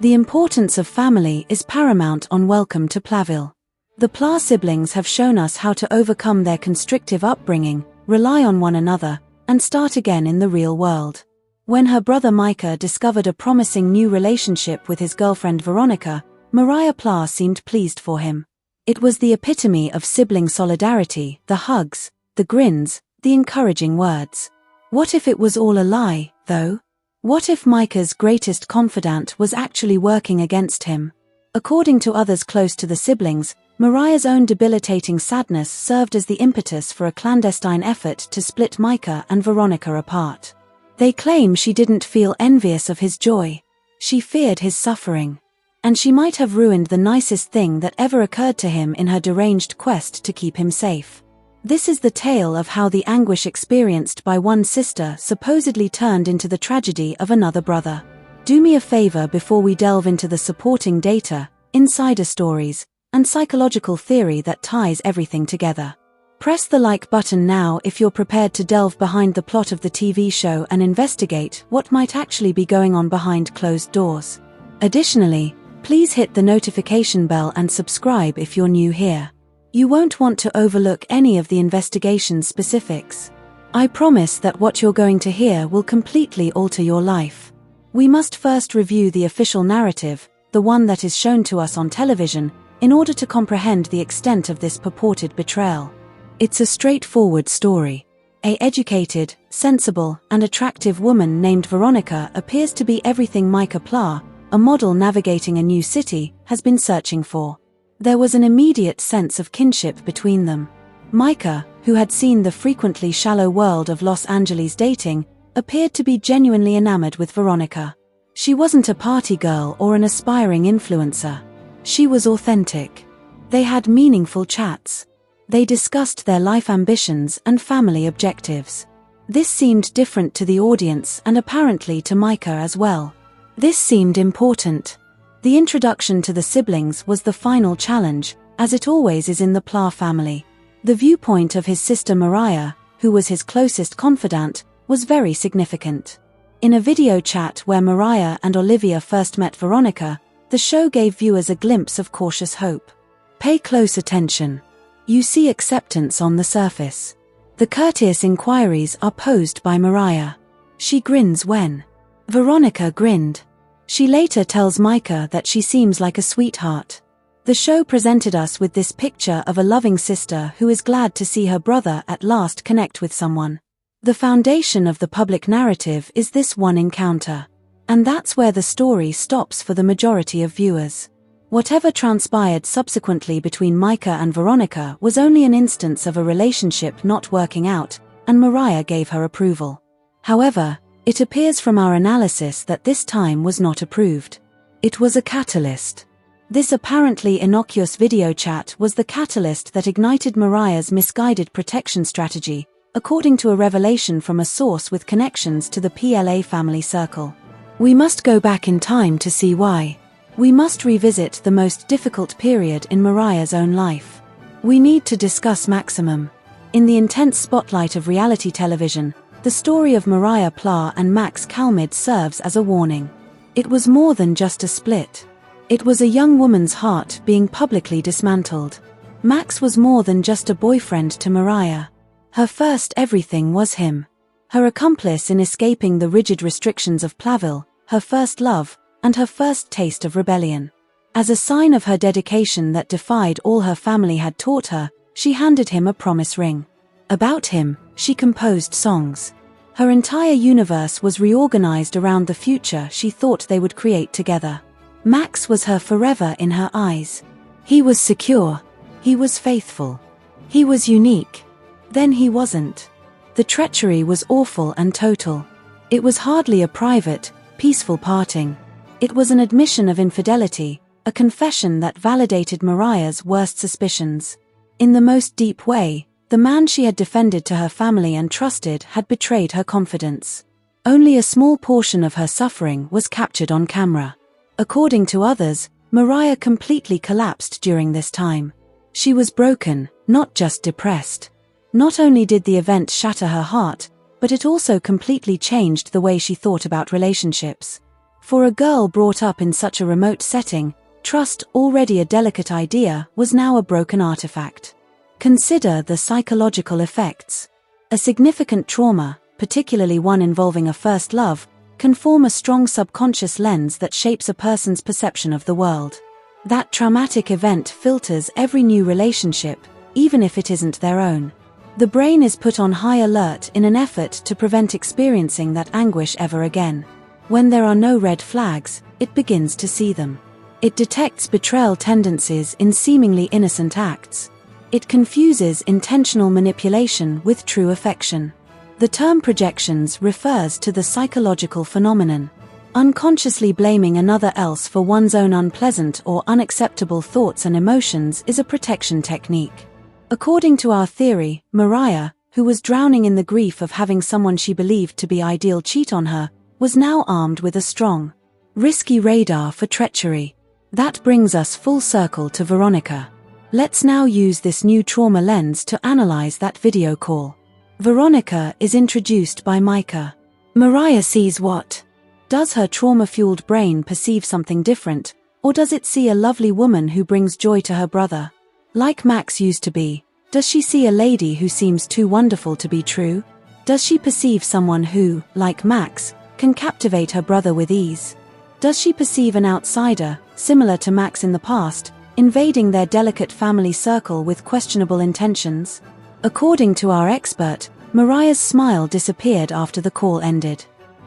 The importance of family is paramount on Welcome to Plaville. The Pla siblings have shown us how to overcome their constrictive upbringing, rely on one another, and start again in the real world. When her brother Micah discovered a promising new relationship with his girlfriend Veronica, Moriah Pla seemed pleased for him. It was the epitome of sibling solidarity, the hugs, the grins, the encouraging words. What if it was all a lie, though? What if Micah's greatest confidant was actually working against him? According to others close to the siblings, Moriah's own debilitating sadness served as the impetus for a clandestine effort to split Micah and Veronica apart. They claim she didn't feel envious of his joy. She feared his suffering. And she might have ruined the nicest thing that ever occurred to him in her deranged quest to keep him safe. This is the tale of how the anguish experienced by one sister supposedly turned into the tragedy of another brother. Do me a favor before we delve into the supporting data, insider stories, and psychological theory that ties everything together. Press the like button now if you're prepared to delve behind the plot of the TV show and investigate what might actually be going on behind closed doors. Additionally, please hit the notification bell and subscribe if you're new here. You won't want to overlook any of the investigation specifics. I promise that what you're going to hear will completely alter your life. We must first review the official narrative, the one that is shown to us on television, in order to comprehend the extent of this purported betrayal. It's a straightforward story. An educated, sensible, and attractive woman named Veronica appears to be everything Micah Pla, a model navigating a new city, has been searching for. There was an immediate sense of kinship between them. Micah, who had seen the frequently shallow world of Los Angeles dating, appeared to be genuinely enamored with Veronica. She wasn't a party girl or an aspiring influencer. She was authentic. They had meaningful chats. They discussed their life ambitions and family objectives. This seemed different to the audience and apparently to Micah as well. This seemed important. The introduction to the siblings was the final challenge, as it always is in the Pla family. The viewpoint of his sister Moriah, who was his closest confidant, was very significant. In a video chat where Moriah and Olivia first met Veronica, the show gave viewers a glimpse of cautious hope. Pay close attention. You see acceptance on the surface. The courteous inquiries are posed by Moriah. She grins when Veronica grinned. She later tells Micah that she seems like a sweetheart. The show presented us with this picture of a loving sister who is glad to see her brother at last connect with someone. The foundation of the public narrative is this one encounter. And that's where the story stops for the majority of viewers. Whatever transpired subsequently between Micah and Veronica was only an instance of a relationship not working out, and Moriah gave her approval. However, it appears from our analysis that this time was not approved. It was a catalyst. This apparently innocuous video chat was the catalyst that ignited Moriah's misguided protection strategy, according to a revelation from a source with connections to the PLA family circle. We must go back in time to see why. We must revisit the most difficult period in Moriah's own life. We need to discuss Maximum. In the intense spotlight of reality television, the story of Moriah Pla and Max Calmid serves as a warning. It was more than just a split. It was a young woman's heart being publicly dismantled. Max was more than just a boyfriend to Moriah. Her first everything was him. Her accomplice in escaping the rigid restrictions of Plaville, her first love, and her first taste of rebellion. As a sign of her dedication that defied all her family had taught her, she handed him a promise ring. About him, she composed songs. Her entire universe was reorganized around the future she thought they would create together. Max was her forever in her eyes. He was secure. He was faithful. He was unique. Then he wasn't. The treachery was awful and total. It was hardly a private, peaceful parting. It was an admission of infidelity, a confession that validated Moriah's worst suspicions. In the most deep way, the man she had defended to her family and trusted had betrayed her confidence. Only a small portion of her suffering was captured on camera. According to others, Moriah completely collapsed during this time. She was broken, not just depressed. Not only did the event shatter her heart, but it also completely changed the way she thought about relationships. For a girl brought up in such a remote setting, trust, already a delicate idea, was now a broken artifact. Consider the psychological effects. A significant trauma, particularly one involving a first love, can form a strong subconscious lens that shapes a person's perception of the world. That traumatic event filters every new relationship, even if it isn't their own. The brain is put on high alert in an effort to prevent experiencing that anguish ever again. When there are no red flags, it begins to see them. It detects betrayal tendencies in seemingly innocent acts. It confuses intentional manipulation with true affection. The term projections refers to the psychological phenomenon. Unconsciously blaming another else for one's own unpleasant or unacceptable thoughts and emotions is a protection technique. According to our theory, Moriah, who was drowning in the grief of having someone she believed to be ideal cheat on her, was now armed with a strong, risky radar for treachery. That brings us full circle to Veronica. Let's now use this new trauma lens to analyze that video call. Veronica is introduced by Micah. Moriah sees what? Does her trauma-fueled brain perceive something different, or does it see a lovely woman who brings joy to her brother? Like Max used to be, does she see a lady who seems too wonderful to be true? Does she perceive someone who, like Max, can captivate her brother with ease? Does she perceive an outsider, similar to Max in the past, invading their delicate family circle with questionable intentions? According to our expert, Moriah's smile disappeared after the call ended.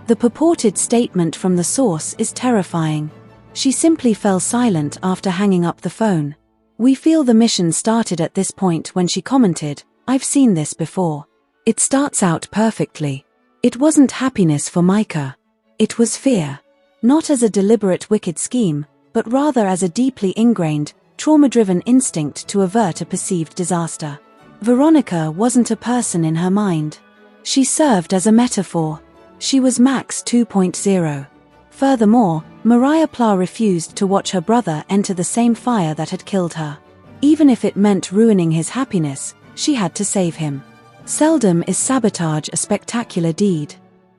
The purported statement from the source is terrifying. She simply fell silent after hanging up the phone. We feel the mission started at this point when she commented, "I've seen this before." It starts out perfectly. It wasn't happiness for Micah. It was fear. Not as a deliberate wicked scheme, but rather as a deeply ingrained, trauma-driven instinct to avert a perceived disaster. Veronica wasn't a person in her mind. She served as a metaphor. She was Max 2.0. Furthermore, Moriah refused to watch her brother enter the same fire that had killed her. Even if it meant ruining his happiness, she had to save him. Seldom is sabotage a spectacular deed.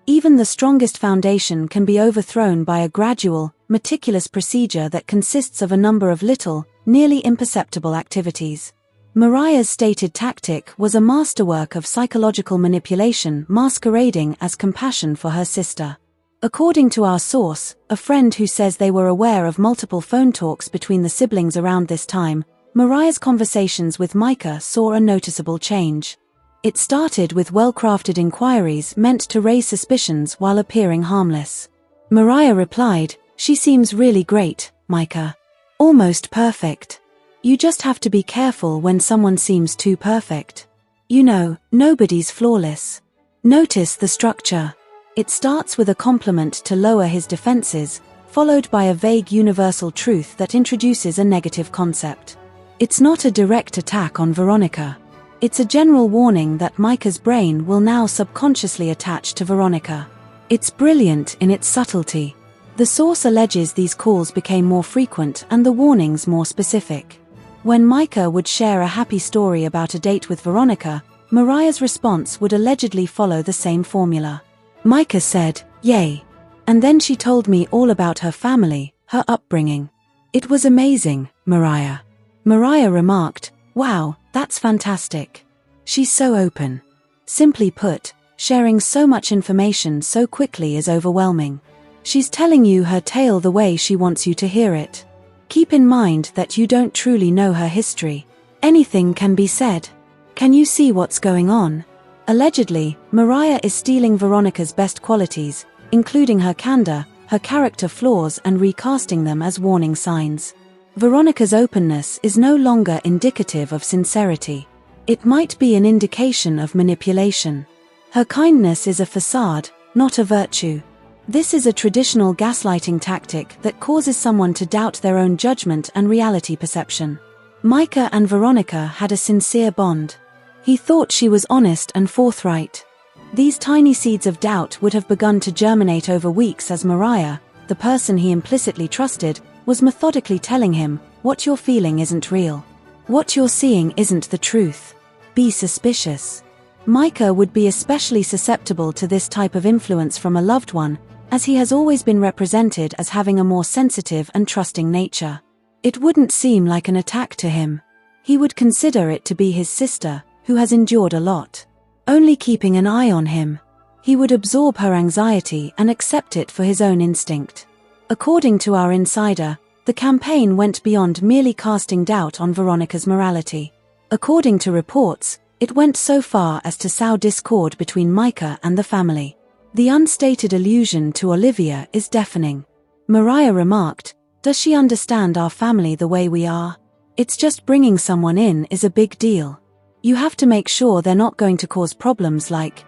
Even the strongest foundation can be overthrown by a gradual, meticulous procedure that consists of a number of little, nearly imperceptible activities. Moriah's stated tactic was a masterwork of psychological manipulation masquerading as compassion for her sister. According to our source, a friend who says they were aware of multiple phone talks between the siblings around this time, Moriah's conversations with Micah saw a noticeable change. It started with well-crafted inquiries meant to raise suspicions while appearing harmless. Moriah replied, "She seems really great, Micah. Almost perfect. You just have to be careful when someone seems too perfect. You know, nobody's flawless." Notice the structure. It starts with a compliment to lower his defenses, followed by a vague universal truth that introduces a negative concept. It's not a direct attack on Veronica. It's a general warning that Micah's brain will now subconsciously attach to Veronica. It's brilliant in its subtlety. The source alleges these calls became more frequent and the warnings more specific. When Micah would share a happy story about a date with Veronica, Moriah's response would allegedly follow the same formula. Micah said, "Yay." And then she told me all about her family, her upbringing. "It was amazing, Moriah." Moriah remarked, "Wow, that's fantastic. She's so open." Simply put, sharing so much information so quickly is overwhelming. She's telling you her tale the way she wants you to hear it. Keep in mind that you don't truly know her history. Anything can be said. Can you see what's going on? Allegedly, Moriah is stealing Veronica's best qualities, including her candor, her character flaws, and recasting them as warning signs. Veronica's openness is no longer indicative of sincerity. It might be an indication of manipulation. Her kindness is a facade, not a virtue. This is a traditional gaslighting tactic that causes someone to doubt their own judgment and reality perception. Micah and Veronica had a sincere bond. He thought she was honest and forthright. These tiny seeds of doubt would have begun to germinate over weeks as Moriah, the person he implicitly trusted, was methodically telling him, "What you're feeling isn't real. What you're seeing isn't the truth. Be suspicious." Micah would be especially susceptible to this type of influence from a loved one, as he has always been represented as having a more sensitive and trusting nature. It wouldn't seem like an attack to him. He would consider it to be his sister, who has endured a lot. Only keeping an eye on him. He would absorb her anxiety and accept it for his own instinct. According to our insider, the campaign went beyond merely casting doubt on Veronica's morality. According to reports, it went so far as to sow discord between Micah and the family. The unstated allusion to Olivia is deafening. Moriah remarked, "Does she understand our family the way we are? It's just bringing someone in is a big deal. You have to make sure they're not going to cause problems like,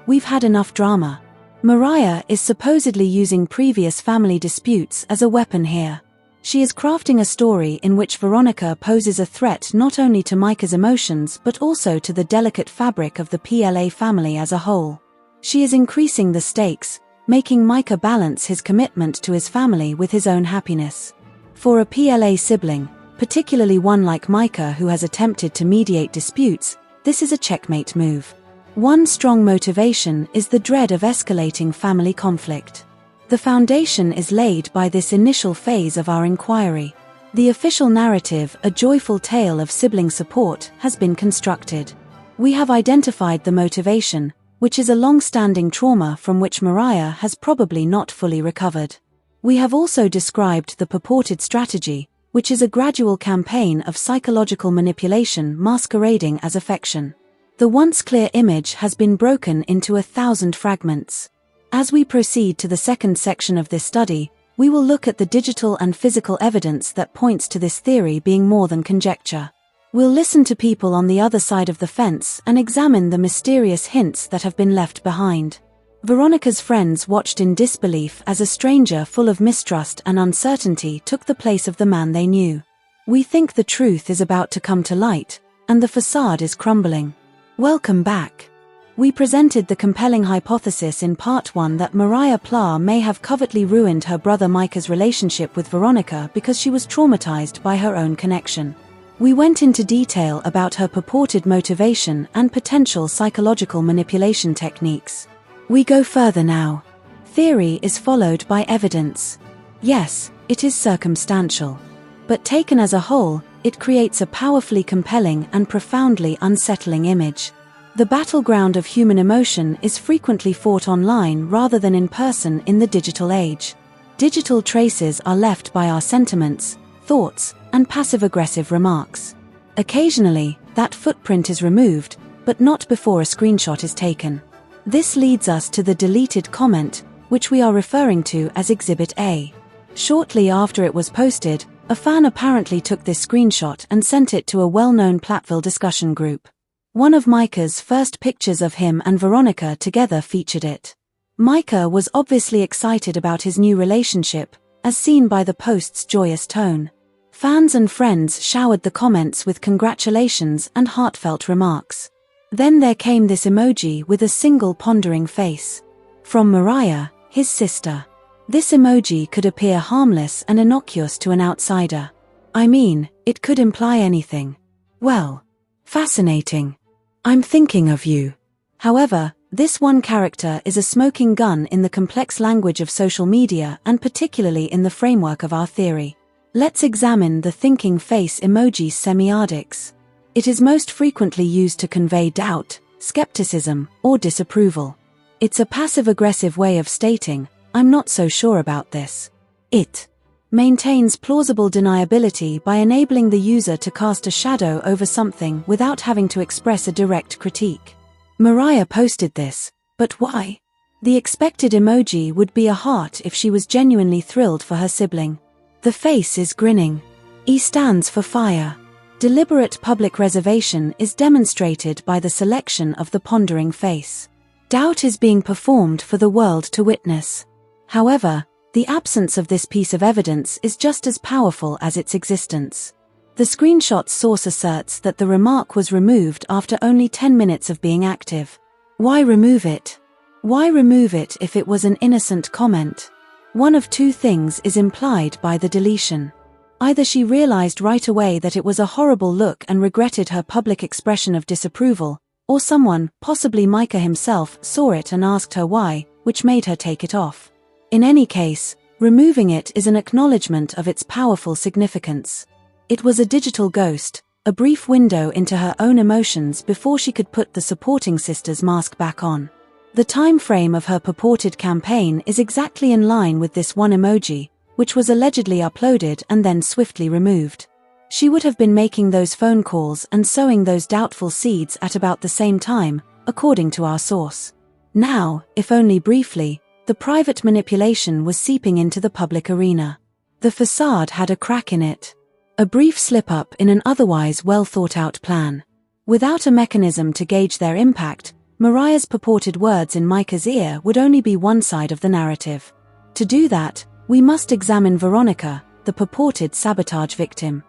we've had enough drama." Moriah is supposedly using previous family disputes as a weapon here. She is crafting a story in which Veronica poses a threat not only to Micah's emotions but also to the delicate fabric of the PLA family as a whole. She is increasing the stakes, making Micah balance his commitment to his family with his own happiness. For a PLA sibling, particularly one like Micah who has attempted to mediate disputes, this is a checkmate move. One strong motivation is the dread of escalating family conflict. The foundation is laid by this initial phase of our inquiry. The official narrative, a joyful tale of sibling support, has been constructed. We have identified the motivation, which is a long-standing trauma from which Moriah has probably not fully recovered. We have also described the purported strategy, which is a gradual campaign of psychological manipulation masquerading as affection. The once clear image has been broken into 1,000 fragments. As we proceed to the second section of this study, we will look at the digital and physical evidence that points to this theory being more than conjecture. We'll listen to people on the other side of the fence and examine the mysterious hints that have been left behind. Veronica's friends watched in disbelief as a stranger full of mistrust and uncertainty took the place of the man they knew. We think the truth is about to come to light, and the facade is crumbling. Welcome back. We presented the compelling hypothesis in part 1 that Moriah Pla may have covertly ruined her brother Micah's relationship with Veronica because she was traumatized by her own connection. We went into detail about her purported motivation and potential psychological manipulation techniques. We go further now. Theory is followed by evidence. Yes, it is circumstantial. But taken as a whole, it creates a powerfully compelling and profoundly unsettling image. The battleground of human emotion is frequently fought online rather than in person in the digital age. Digital traces are left by our sentiments, thoughts, and passive-aggressive remarks. Occasionally, that footprint is removed, but not before a screenshot is taken. This leads us to the deleted comment, which we are referring to as Exhibit A. Shortly after it was posted, a fan apparently took this screenshot and sent it to a well-known Platteville discussion group. One of Micah's first pictures of him and Veronica together featured it. Micah was obviously excited about his new relationship, as seen by the post's joyous tone. Fans and friends showered the comments with congratulations and heartfelt remarks. Then there came this emoji with a single pondering face. From Moriah, his sister. This emoji could appear harmless and innocuous to an outsider. I mean, it could imply anything. Well, fascinating. I'm thinking of you. However, this one character is a smoking gun in the complex language of social media and particularly in the framework of our theory. Let's examine the thinking face emoji's semiotics. It is most frequently used to convey doubt, skepticism, or disapproval. It's a passive-aggressive way of stating, "I'm not so sure about this." It maintains plausible deniability by enabling the user to cast a shadow over something without having to express a direct critique. Moriah posted this, but why? The expected emoji would be a heart if she was genuinely thrilled for her sibling. The face is grinning. E stands for fire. Deliberate public reservation is demonstrated by the selection of the pondering face. Doubt is being performed for the world to witness. However, the absence of this piece of evidence is just as powerful as its existence. The screenshot's source asserts that the remark was removed after only 10 minutes of being active. Why remove it? Why remove it if it was an innocent comment? One of two things is implied by the deletion. Either she realized right away that it was a horrible look and regretted her public expression of disapproval, or someone, possibly Micah himself, saw it and asked her why, which made her take it off. In any case, removing it is an acknowledgement of its powerful significance. It was a digital ghost, a brief window into her own emotions before she could put the supporting sister's mask back on. The time frame of her purported campaign is exactly in line with this one emoji, which was allegedly uploaded and then swiftly removed. She would have been making those phone calls and sowing those doubtful seeds at about the same time, according to our source. Now, if only briefly, the private manipulation was seeping into the public arena. The facade had a crack in it. A brief slip-up in an otherwise well-thought-out plan. Without a mechanism to gauge their impact, Moriah's purported words in Micah's ear would only be one side of the narrative. To do that, we must examine Veronica, the purported sabotage victim.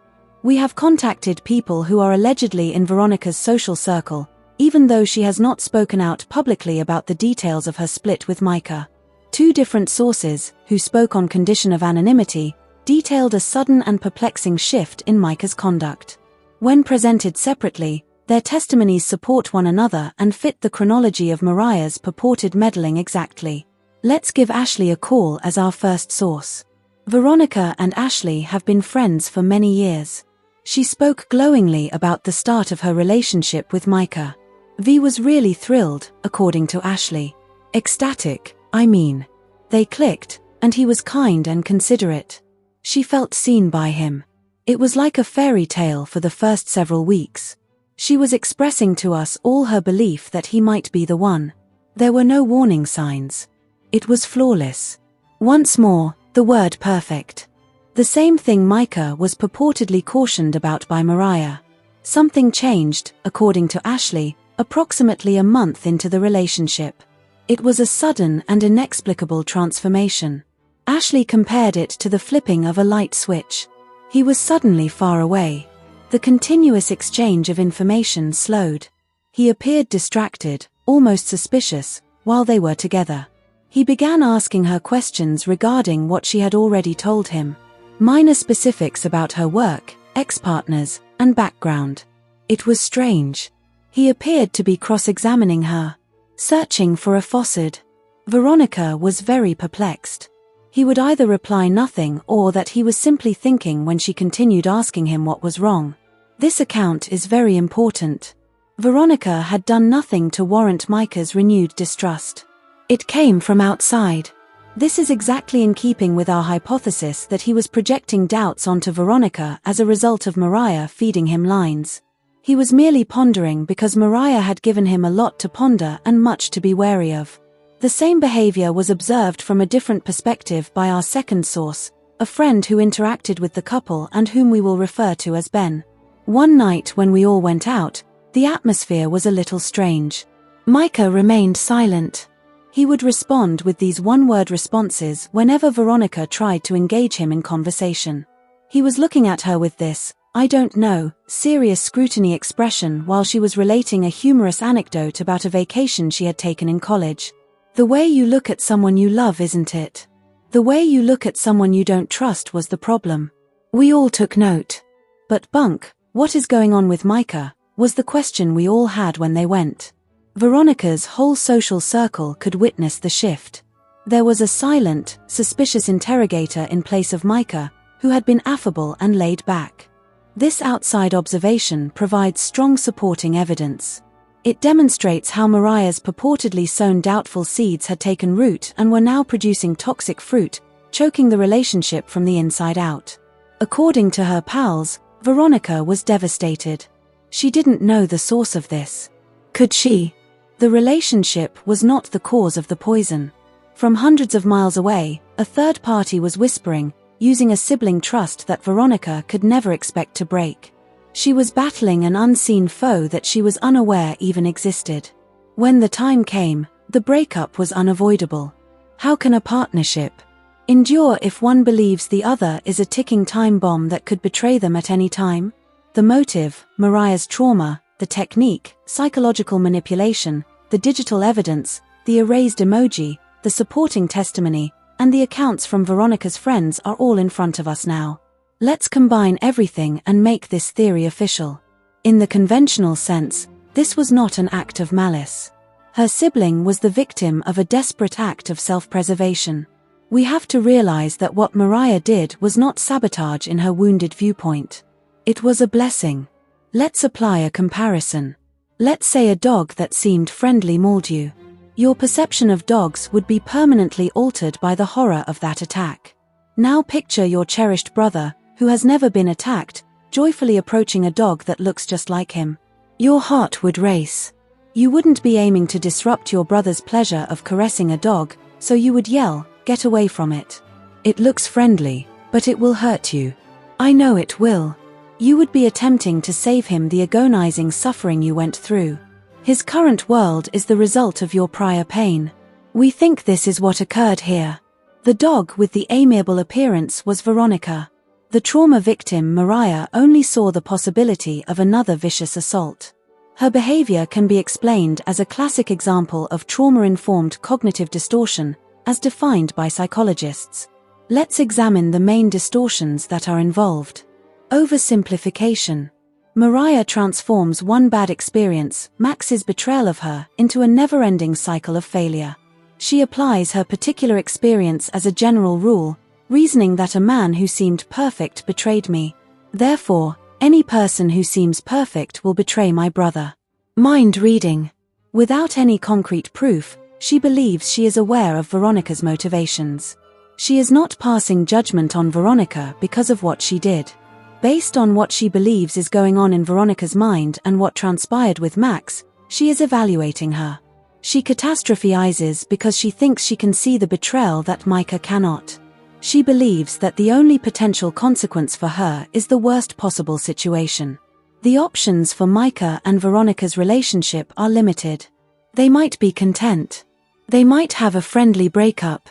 We have contacted people who are allegedly in Veronica's social circle, even though she has not spoken out publicly about the details of her split with Micah. Two different sources, who spoke on condition of anonymity, detailed a sudden and perplexing shift in Micah's conduct. When presented separately, their testimonies support one another and fit the chronology of Moriah's purported meddling exactly. Let's give Ashley a call as our first source. Veronica and Ashley have been friends for many years. She spoke glowingly about the start of her relationship with Micah. V was really thrilled, according to Ashley. Ecstatic, I mean. They clicked, and he was kind and considerate. She felt seen by him. It was like a fairy tale for the first several weeks. She was expressing to us all her belief that he might be the one. There were no warning signs. It was flawless. Once more, the word perfect. The same thing Micah was purportedly cautioned about by Moriah. Something changed, according to Ashley, approximately a month into the relationship. It was a sudden and inexplicable transformation. Ashley compared it to the flipping of a light switch. He was suddenly far away. The continuous exchange of information slowed. He appeared distracted, almost suspicious, while they were together. He began asking her questions regarding what she had already told him. Minor specifics about her work, ex-partners, and background. It was strange. He appeared to be cross-examining her, searching for a facade. Veronica was very perplexed. He would either reply nothing or that he was simply thinking when she continued asking him what was wrong. This account is very important. Veronica had done nothing to warrant Micah's renewed distrust. It came from outside. This is exactly in keeping with our hypothesis that he was projecting doubts onto Veronica as a result of Moriah feeding him lines. He was merely pondering because Moriah had given him a lot to ponder and much to be wary of. The same behavior was observed from a different perspective by our second source, a friend who interacted with the couple and whom we will refer to as Ben. One night when we all went out, the atmosphere was a little strange. Micah remained silent. He would respond with these one-word responses whenever Veronica tried to engage him in conversation. He was looking at her with this, I don't know, serious scrutiny expression while she was relating a humorous anecdote about a vacation she had taken in college. The way you look at someone you love, isn't it? The way you look at someone you don't trust was the problem. We all took note. But Bunk, what is going on with Micah, was the question we all had when they went. Veronica's whole social circle could witness the shift. There was a silent, suspicious interrogator in place of Micah, who had been affable and laid back. This outside observation provides strong supporting evidence. It demonstrates how Moriah's purportedly sown doubtful seeds had taken root and were now producing toxic fruit, choking the relationship from the inside out. According to her pals, Veronica was devastated. She didn't know the source of this. Could she? The relationship was not the cause of the poison. From hundreds of miles away, a third party was whispering, using a sibling trust that Veronica could never expect to break. She was battling an unseen foe that she was unaware even existed. When the time came, the breakup was unavoidable. How can a partnership endure if one believes the other is a ticking time bomb that could betray them at any time? The motive, Moriah's trauma, the technique, psychological manipulation, the digital evidence, the erased emoji, the supporting testimony, and the accounts from Veronica's friends are all in front of us now. Let's combine everything and make this theory official. In the conventional sense, this was not an act of malice. Her sibling was the victim of a desperate act of self-preservation. We have to realize that what Moriah did was not sabotage in her wounded viewpoint. It was a blessing. Let's apply a comparison. Let's say a dog that seemed friendly mauled you. Your perception of dogs would be permanently altered by the horror of that attack. Now picture your cherished brother, who has never been attacked, joyfully approaching a dog that looks just like him. Your heart would race. You wouldn't be aiming to disrupt your brother's pleasure of caressing a dog, so you would yell, "Get away from it. It looks friendly, but it will hurt you. I know it will." You would be attempting to save him the agonizing suffering you went through. His current world is the result of your prior pain. We think this is what occurred here. The dog with the amiable appearance was Veronica. The trauma victim Moriah only saw the possibility of another vicious assault. Her behavior can be explained as a classic example of trauma-informed cognitive distortion, as defined by psychologists. Let's examine the main distortions that are involved. Oversimplification. Moriah transforms one bad experience, Max's betrayal of her, into a never-ending cycle of failure. She applies her particular experience as a general rule, reasoning that a man who seemed perfect betrayed me. Therefore, any person who seems perfect will betray my brother. Mind reading. Without any concrete proof, she believes she is aware of Veronica's motivations. She is not passing judgment on Veronica because of what she did. Based on what she believes is going on in Veronica's mind and what transpired with Max, she is evaluating her. She catastrophizes because she thinks she can see the betrayal that Micah cannot. She believes that the only potential consequence for her is the worst possible situation. The options for Micah and Veronica's relationship are limited. They might be content. They might have a friendly breakup.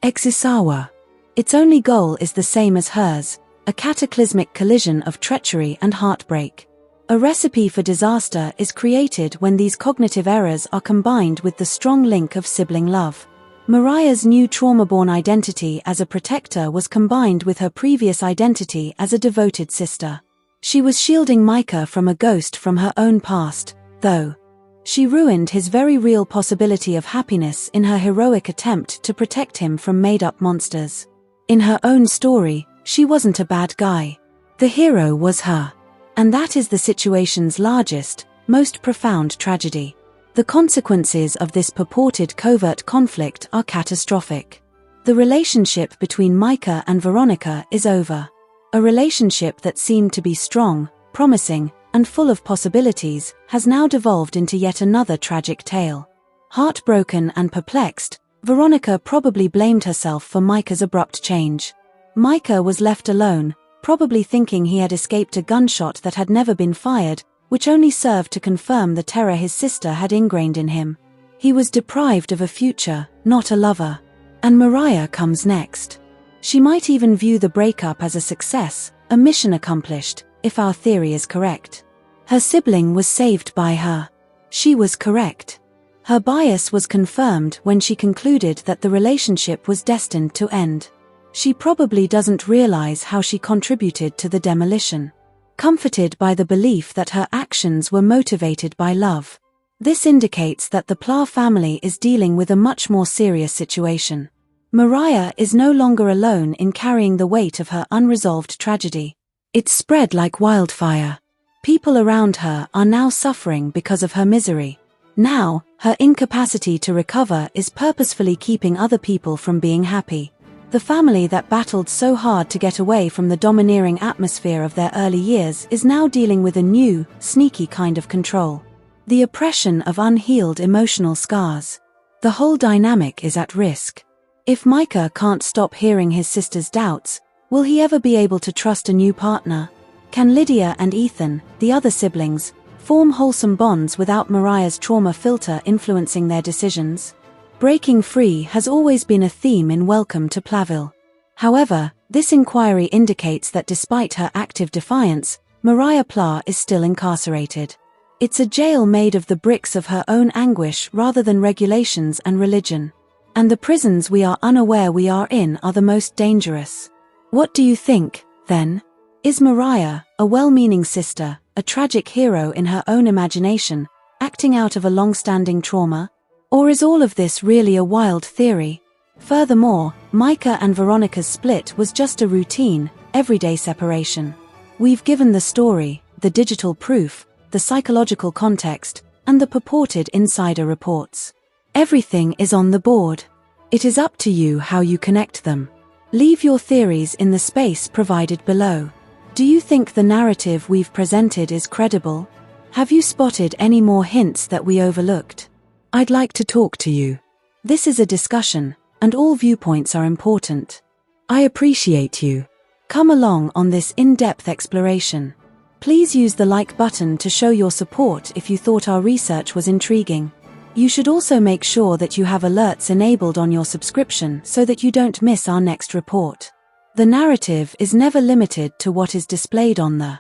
Exisawa. Its only goal is the same as hers, a cataclysmic collision of treachery and heartbreak. A recipe for disaster is created when these cognitive errors are combined with the strong link of sibling love. Moriah's new trauma-born identity as a protector was combined with her previous identity as a devoted sister. She was shielding Micah from a ghost from her own past, though. She ruined his very real possibility of happiness in her heroic attempt to protect him from made-up monsters. In her own story, she wasn't a bad guy. The hero was her. And that is the situation's largest, most profound tragedy. The consequences of this purported covert conflict are catastrophic. The relationship between Micah and Veronica is over. A relationship that seemed to be strong, promising, and full of possibilities has now devolved into yet another tragic tale. Heartbroken and perplexed, Veronica probably blamed herself for Micah's abrupt change. Micah was left alone, probably thinking he had escaped a gunshot that had never been fired, which only served to confirm the terror his sister had ingrained in him. He was deprived of a future, not a lover. And Moriah comes next. She might even view the breakup as a success, a mission accomplished, if our theory is correct. Her sibling was saved by her. She was correct. Her bias was confirmed when she concluded that the relationship was destined to end. She probably doesn't realize how she contributed to the demolition. Comforted by the belief that her actions were motivated by love. This indicates that the Pla family is dealing with a much more serious situation. Moriah is no longer alone in carrying the weight of her unresolved tragedy. It spread like wildfire. People around her are now suffering because of her misery. Now, her incapacity to recover is purposefully keeping other people from being happy. The family that battled so hard to get away from the domineering atmosphere of their early years is now dealing with a new, sneaky kind of control. The oppression of unhealed emotional scars. The whole dynamic is at risk. If Micah can't stop hearing his sister's doubts, will he ever be able to trust a new partner? Can Lydia and Ethan, the other siblings, form wholesome bonds without Moriah's trauma filter influencing their decisions? Breaking free has always been a theme in Welcome to Plaville. However, this inquiry indicates that despite her active defiance, Moriah Pla is still incarcerated. It's a jail made of the bricks of her own anguish rather than regulations and religion. And the prisons we are unaware we are in are the most dangerous. What do you think, then? Is Moriah, a well-meaning sister, a tragic hero in her own imagination, acting out of a long-standing trauma? Or is all of this really a wild theory? Furthermore, Micah and Veronica's split was just a routine, everyday separation. We've given the story, the digital proof, the psychological context, and the purported insider reports. Everything is on the board. It is up to you how you connect them. Leave your theories in the space provided below. Do you think the narrative we've presented is credible? Have you spotted any more hints that we overlooked? I'd like to talk to you. This is a discussion, and all viewpoints are important. I appreciate you. Come along on this in-depth exploration. Please use the like button to show your support if you thought our research was intriguing. You should also make sure that you have alerts enabled on your subscription so that you don't miss our next report. The narrative is never limited to what is displayed on the